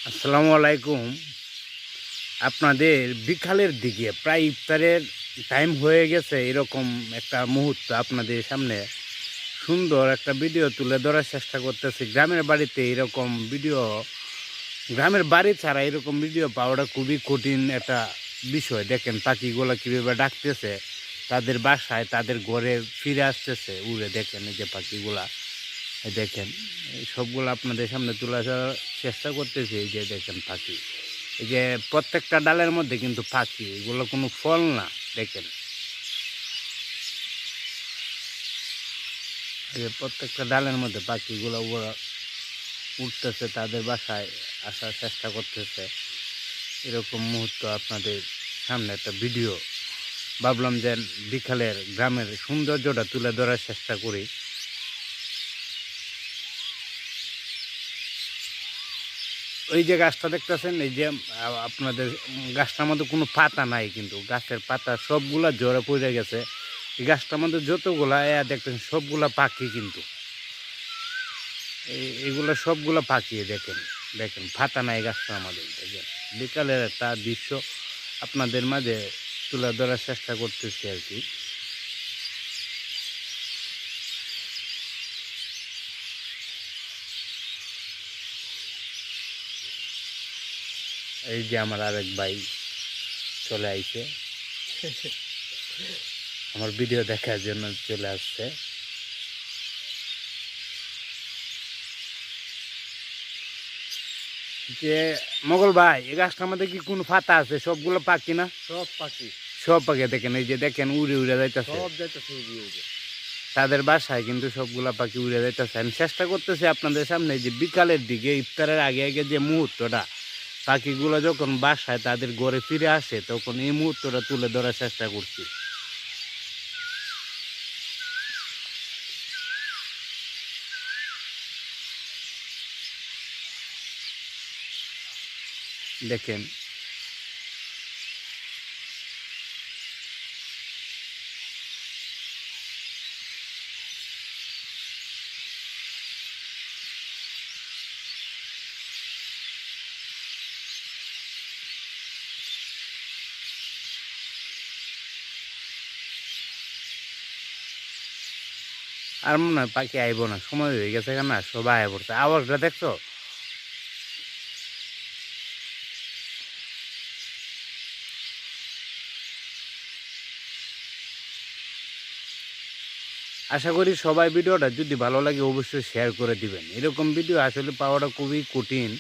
আসসালামু আলাইকুম। আপনাদের বিকালের দিকে প্রায় ইফতারের টাইম হয়ে গেছে, এরকম একটা মুহূর্ত আপনাদের সামনে সুন্দর একটা ভিডিও তুলে ধরার চেষ্টা করতেছি। গ্রামের বাড়িতে এরকম ভিডিও, গ্রামের বাড়ি ছাড়া এরকম ভিডিও পাওয়াটা খুবই কঠিন একটা বিষয়। দেখেন পাখিগুলো কীভাবে ডাকতেছে, তাদের বাসায় তাদের ঘরে ফিরে আসতেছে উড়ে। দেখেন এই যে পাখিগুলা, এই দেখেন এই সবগুলো আপনাদের সামনে তুলে ধরার চেষ্টা করতেছি। এই যে দেখেন পাখি, এই যে প্রত্যেকটা ডালের মধ্যে কিন্তু পাখি, এগুলো কোনো ফল না। দেখেন এই যে প্রত্যেকটা ডালের মধ্যে পাখিগুলো ওরা উঠতেছে, তাদের বাসায় আসার চেষ্টা করতেছে। এরকম মুহূর্ত আপনাদের সামনে একটা ভিডিও ভাবলাম যে বিকালের গ্রামের সৌন্দর্যটা তুলে ধরার চেষ্টা করি। ওই যে গাছটা দেখতেছেন, এই যে আপনাদের গাছটার মধ্যে কোনো পাতা নাই, কিন্তু গাছের পাতা সবগুলা ঝরে পড়ে গেছে। এই গাছটার মধ্যে যতগুলা দেখতেছেন সবগুলা পাখি, কিন্তু এইগুলো সবগুলা পাখি। দেখেন দেখেন পাতা নাই গাছটার মধ্যে। দেখেন বিকালের একটা দৃশ্য আপনাদের মাঝে তুলে ধরার চেষ্টা করতেছি আর কি। এই যে আমার আরেক ভাই চলে আইছে, আমার ভিডিও দেখার জন্য চলে আসছে। যে মোগল ভাই, এই গাছটার মধ্যে কি কোনো পাতা আছে? সবগুলো পাখি না? সব পাখি, সব পাখি। দেখেন এই যে দেখেন উড়ে উড়ে যাইতেছে সব যাইতেছে উড়িয়ে উড়ে। তাদের বাসায়, কিন্তু সবগুলা পাখি উড়ে যাইতেছে। আমি চেষ্টা করতেছি আপনাদের সামনে যে বিকালের দিকে ইফতারের আগে আগে যে মুহূর্তটা, পাখিগুলো যখন বাসায় তাদের ঘরে ফিরে আসে, তখন এই মুহূর্তটা তুলে ধরার চেষ্টা করছি। দেখেন আর মনে হয় পাখি আইব না, সময় হয়ে গেছে কেন, সবাই আয় পড়ছে। আওয়াজটা দেখছো? আশা করি সবাই ভিডিওটা যদি ভালো লাগে অবশ্যই শেয়ার করে দিবেন। এরকম ভিডিও আসলে পাওয়াটা খুবই কঠিন।